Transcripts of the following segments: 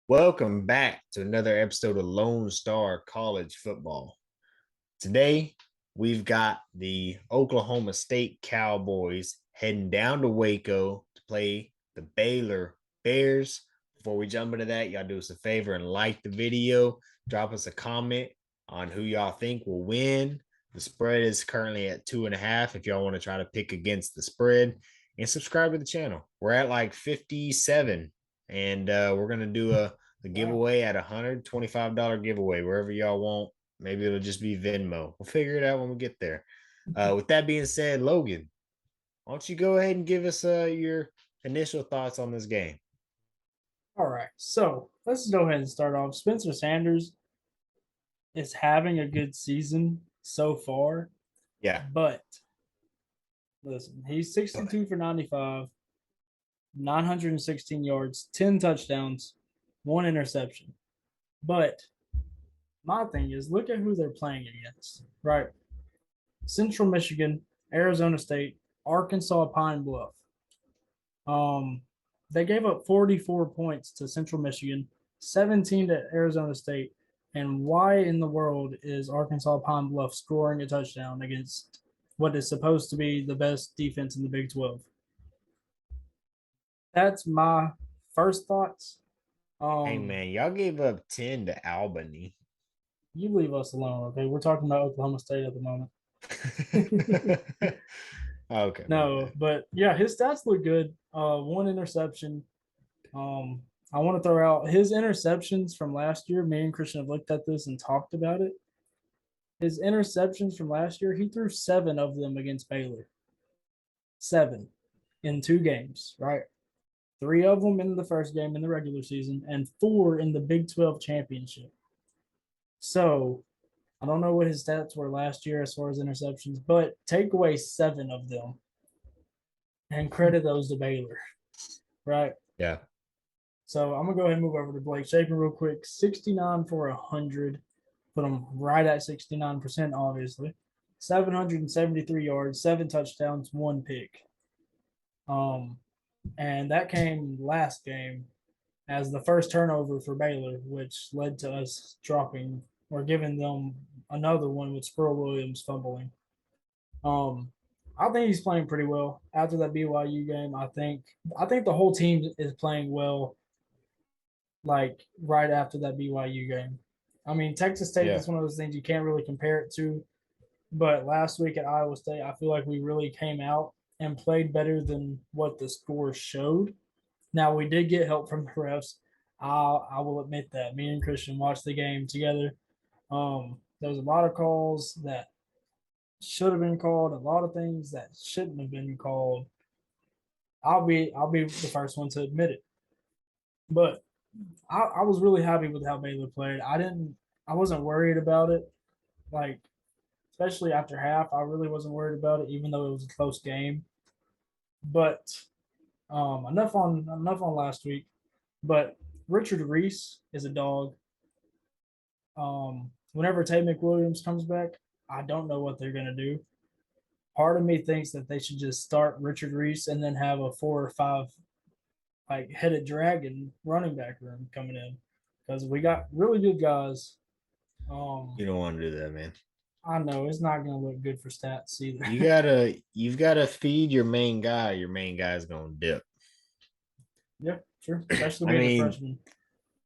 Welcome back to another episode of Lone Star College Football. Today, we've got the Oklahoma State Cowboys heading down to Waco to play the Baylor Bears. Before we jump into that, y'all do us a favor and like the video. Drop us a comment on who y'all think will win. The spread is currently at 2.5 if y'all want to try to pick against the spread. And subscribe to the channel. We're at like 57, and we're going to do a giveaway at $125 giveaway wherever y'all want. Maybe it'll just be Venmo. We'll figure it out when we get there. With that being said, Logan, why don't you go ahead and give us your initial thoughts on this game? All right, so let's go ahead and start off. Spencer Sanders is having a good season so far, Yeah. but listen, he's 62 for 95, 916 yards, 10 touchdowns, one interception. But my thing is, look at who they're playing against, right? Central Michigan, Arizona State, Arkansas Pine Bluff. They gave up 44 points to Central Michigan, 17 to Arizona State. And why in the world is Arkansas Pine Bluff scoring a touchdown against what is supposed to be the best defense in the Big 12? That's my first thoughts. Hey man, y'all gave up 10 to Albany. You leave us alone, okay? We're talking about Oklahoma State at the moment. Okay. No, but yeah, his stats look good. One interception. I want to throw out his interceptions from last year. Me and Christian have looked at this and talked about it. His interceptions from last year, he threw 7 of them against Baylor. 7 in 2 games, right? 3 of them in the first game in the regular season and 4 in the Big 12 championship. So I don't know what his stats were last year as far as interceptions, but take away 7 of them and credit those to Baylor, right? Yeah. So I'm gonna go ahead and move over to Blake Shapen real quick. 69 for 100, put him right at 69%, obviously. 773 yards, 7 touchdowns, 1 pick. And that came last game as the first turnover for Baylor, which led to us dropping or giving them another one with Sperl Williams fumbling. I think he's playing pretty well after that BYU game. I think the whole team is playing well. Like right after that BYU game, I mean Texas State Yeah. is one of those things you can't really compare it to. But last week at Iowa State, I feel like we really came out and played better than what the score showed. Now we did get help from the refs. I will admit that. Me and Christian watched the game together. There was a lot of calls that should have been called, a lot of things that shouldn't have been called. I'll be the first one to admit it. But I was really happy with how Baylor played. I wasn't worried about it. Like, especially after half, I really wasn't worried about it, even though it was a close game. But enough on last week. But Richard Reese is a dog. Whenever Tate McWilliams comes back, I don't know what they're gonna do. Part of me thinks that they should just start Richard Reese and then have a 4 or 5 like headed dragon running back room coming in because we got really good guys. You don't want to do that, man. I know it's not going to look good for stats You either. gotta feed your main guy. Your main guy's gonna dip. Yeah, sure. Especially I being a mean, freshman.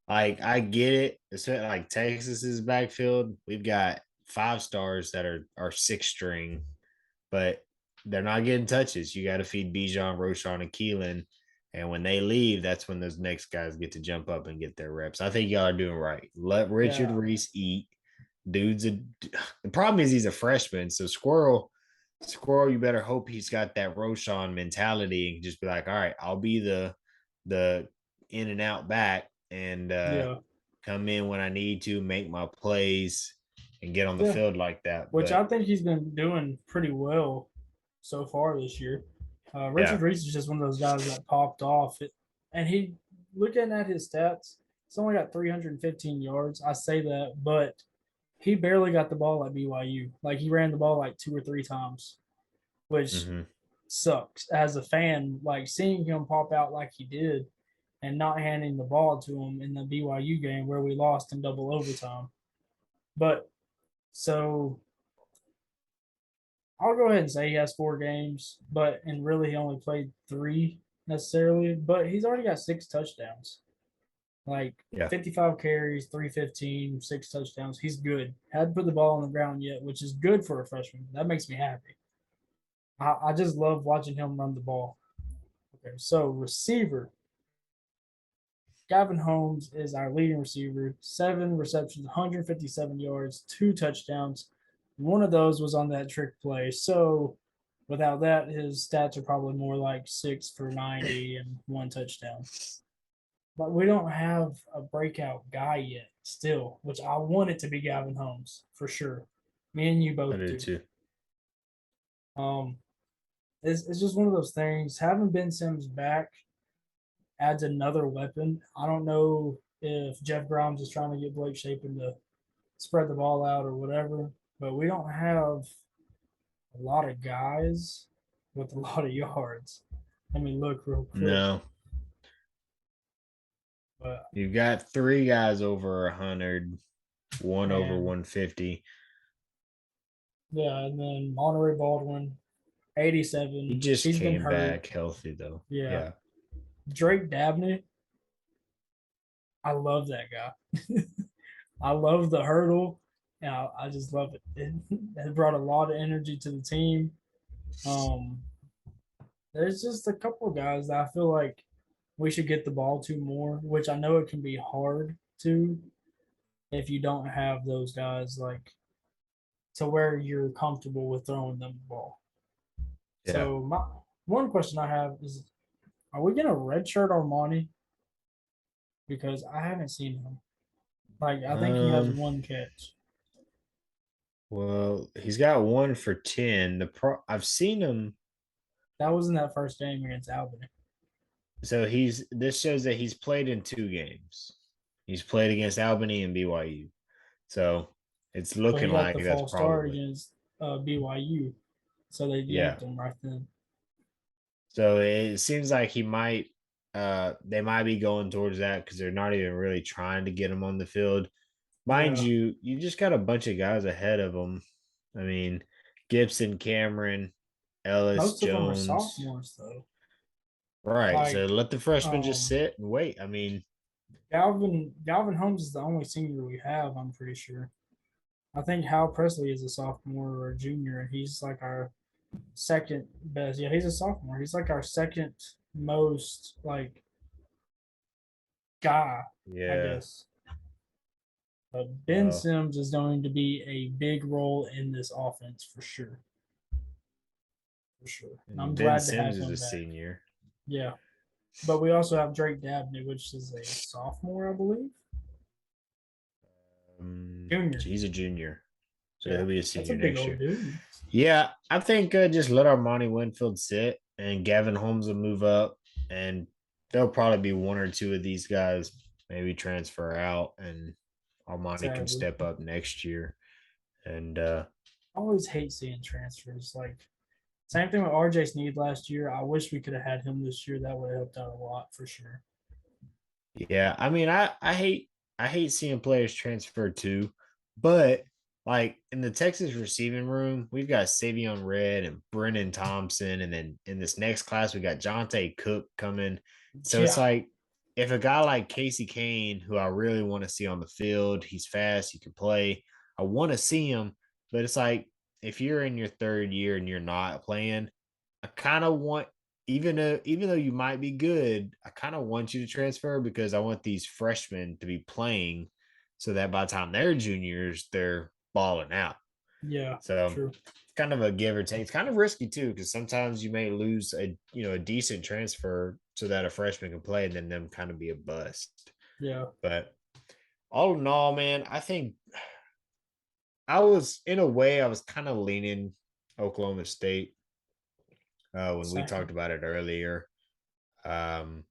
like I get it. It's like Texas's backfield. We've got 5 stars that are 6 string, but they're not getting touches. You got to feed Bijan, Roshan, and Keelan. And when they leave, that's when those next guys get to jump up and get their reps. I think y'all are doing right. Let Richard Yeah, Reese eat. The problem is he's a freshman, so Squirrel, you better hope he's got that Roshan mentality and can just be like, all right, I'll be the in and out back and yeah, come in when I need to, make my plays, and get on the yeah. field like that. Which But I think he's been doing pretty well so far this year. Richard yeah, Reese is just one of those guys that popped off. And he, looking at his stats, he's only got 315 yards. I say that, but he barely got the ball at BYU. Like he ran the ball like 2 or 3 times, which mm-hmm. sucks as a fan. Like seeing him pop out like he did, and not handing the ball to him in the BYU game where we lost in double overtime. But so I'll go ahead and say he has 4 games, but and really he only played 3 necessarily, but he's already got 6 touchdowns. Like Yeah. 55 carries, 315, 6 touchdowns. He's good. Hadn't put the ball on the ground yet, which is good for a freshman. That makes me happy. I just love watching him run the ball. Okay, so receiver. Gavin Holmes is our leading receiver. 7 receptions, 157 yards, 2 touchdowns. One of those was on that trick play. So without that, his stats are probably more like 6 for 90 and 1 touchdown. But we don't have a breakout guy yet, still, which I want it to be Gavin Holmes for sure. Me and you I both do do. too. Um, it's just one of those things. Having Ben Sims back adds another weapon. I don't know if Jeff Grimes is trying to get Blake Shapen to spread the ball out or whatever, but we don't have a lot of guys with a lot of yards. Let me look real quick. No, But you've got 3 guys over 100, one over and 150. yeah, and then Monterey Baldwin, He 87. just He's been came hurt. back healthy though. Yeah. Yeah. Drake Dabney, I love that guy. I love the hurdle. Yeah, I just love it. It brought a lot of energy to the team. Um, there's just a couple of guys that I feel like we should get the ball to more, which I know it can be hard to if you don't have those guys like to where you're comfortable with throwing them the ball. Yeah. So my one question I have is, are we gonna redshirt Armani? Because I haven't seen him. Like I think he has Um, 1 catch. well, he's got 1 for 10. I've seen him. That was in that first game against Albany. So this shows that he's played in 2 games. He's played against Albany and BYU. So it's So he looking got like the that's false start probably, against BYU. So they yeah. yanked him right then. So it seems like they might be going towards that because they're not even really trying to get him on the field. Mind Yeah. you, you just got a bunch of guys ahead of him. I mean, Gibson, Cameron, Ellis, Most of them are Jones. sophomores though. Right. So Like let the freshmen just um sit and wait. I mean, Galvin Holmes is the only senior we have, I'm pretty sure. I think Hal Presley is a sophomore or a junior, and he's like our second best. Yeah, he's a sophomore. He's like our second most like guy, I yeah. guess. But Ben Well, Sims is going to be a big role in this offense for sure. For sure. And I'm and Ben glad to Sims have is a him back. senior. Yeah. But we also have Drake Dabney, which is a sophomore, I believe. Junior. He's a junior. So Yeah. he'll be a That's a senior big next old year. dude. Yeah, I think just let Armani Winfield sit and Gavin Holmes will move up, and there'll probably be 1 or 2 of these guys maybe transfer out, and Armani can Sadly. step up next year. And I always hate seeing transfers. Like same thing with RJ Sneed last year. I wish we could have had him this year. That would have helped out a lot for sure. yeah, I mean, I hate seeing players transfer too, but like in the Texas receiving room, we've got Savion Red and Brennan Thompson, and then in this next class, we got Jonte Cook coming. So it's Yeah. like if a guy like Casey Kane, who I really want to see on the field, he's fast, he can play. I want to see him, but it's like if you're in your 3rd year and you're not playing, I kind of want even though you might be good, I kind of want you to transfer because I want these freshmen to be playing so that by the time they're juniors, they're balling out. Yeah. So True. it's kind of a give or take. It's kind of risky too, because sometimes you may lose a decent transfer so that a freshman can play and then them kind of be a bust. Yeah. But all in all, man, I think I was kind of leaning Oklahoma State when we Same. talked about it earlier. Um,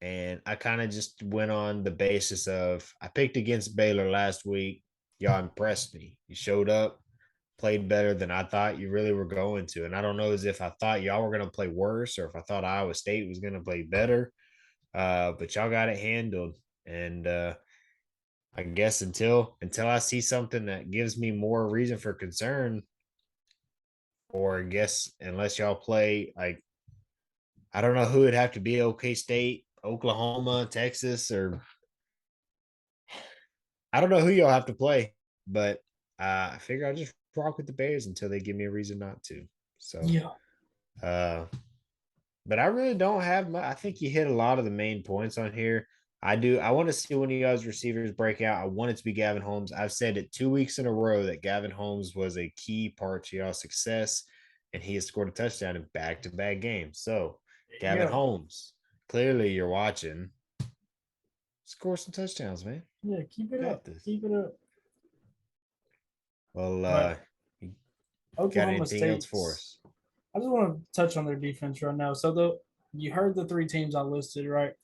and I kind of just went on the basis of I picked against Baylor last week. Y'all impressed me. You showed up, played better than I thought you really were going to. And I don't know as if I thought y'all were going to play worse or if I thought Iowa State was going to play better. But y'all got it handled. And I guess until I see something that gives me more reason for concern, or I guess unless y'all play like I don't know who it'd have to be, OK State, Oklahoma, Texas, or I don't know who y'all have to play, but I figure I'll just rock with the Bears until they give me a reason not to. So Yeah. uh but I really don't have much. I think you hit a lot of the main points on here. I do. I want to see one of you guys receivers break out. I want it to be Gavin Holmes. I've said it 2 weeks in a row that Gavin Holmes was a key part to y'all success, and he has scored a touchdown in back-to-back games. So, There you Gavin go. Holmes, clearly you're watching. Score some touchdowns, man. Yeah, keep it Got up. this. Keep it up. Well, But you got Oklahoma anything else for State's, us? I just want to touch on their defense right now. So you heard the three teams I listed, right?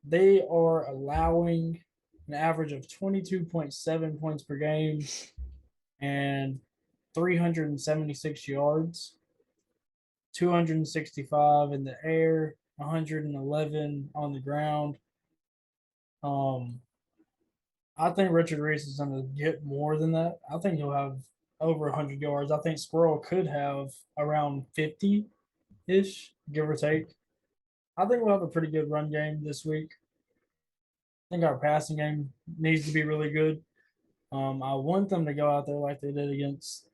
They are allowing an average of 22.7 points per game and 376 yards, 265 in the air, 111 on the ground. Um, I think Richard Reese is going to get more than that. I think he'll have over 100 yards. I think Squirrel could have around 50 ish, give or take. I think we'll have a pretty good run game this week. I think our passing game needs to be really good. I want them to go out there like they did against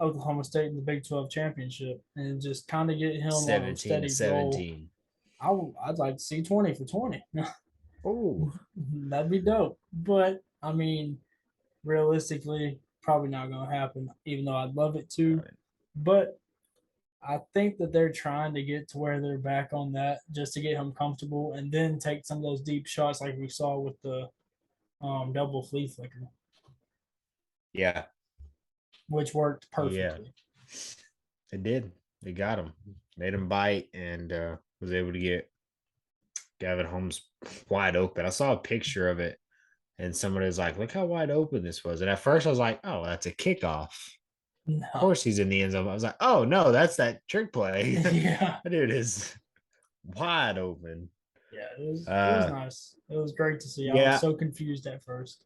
Oklahoma State in the Big 12 championship and just kind of get him on a 17 to steady roll. 17. I'd like to see 20 for 20. Oh, That'd be dope. But I mean, realistically, probably not going to happen, even though I'd love it to. But I think that they're trying to get to where they're back on that just to get him comfortable and then take some of those deep shots like we saw with the double flea flicker, yeah. which worked Yeah. perfectly. It did. They got him, made him bite, and was able to get Gavin Holmes wide open. I saw a picture of it, and somebody was like, "Look how wide open this was." And at first, I was like, "Oh, that's a kickoff. Of No. course, he's in the end zone." I was like, "Oh no, that's that trick play." Yeah. That dude is wide open. Yeah, it was Uh, nice. It was great to see. I was yeah, so confused at first.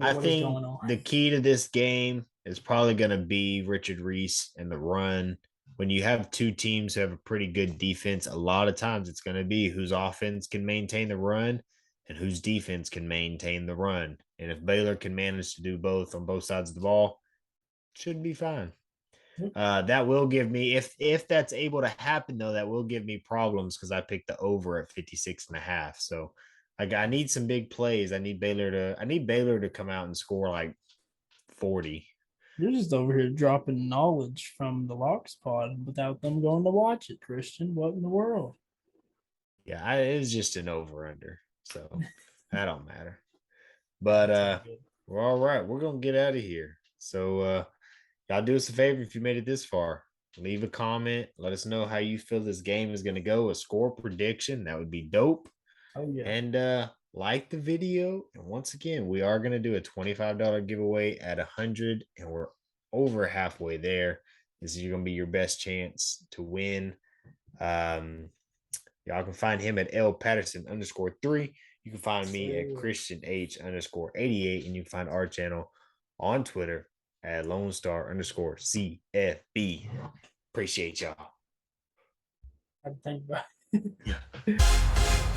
I What is think going on? the key to this game is probably going to be Richard Reese and the run. When you have two teams who have a pretty good defense, a lot of times it's going to be whose offense can maintain the run and whose defense can maintain the run. And if Baylor can manage to do both on both sides of the ball, it should be fine. That will give me if that's able to happen though, that will give me problems because I picked the over at 56.5. So I need some big plays. I need Baylor to come out and score like 40. You're just over here dropping knowledge from the Locks pod without them going to watch it, Christian. What in the world? Yeah, it was just an over under. So that don't matter. But That's all good. we're all right. We're gonna get out of here. So y'all do us a favor if you made it this far. Leave a comment. Let us know how you feel this game is gonna go. A score prediction. That would be dope. Oh yeah. And like the video. And once again, we are going to do a $25 giveaway at 100, and we're over halfway there. This is going to be your best chance to win. um Y'all can find him at L Patterson _3. You can find me at So, Christian H _88, and you can find our channel on Twitter at Lone Star _CFB. Appreciate y'all. I think about Yeah. it.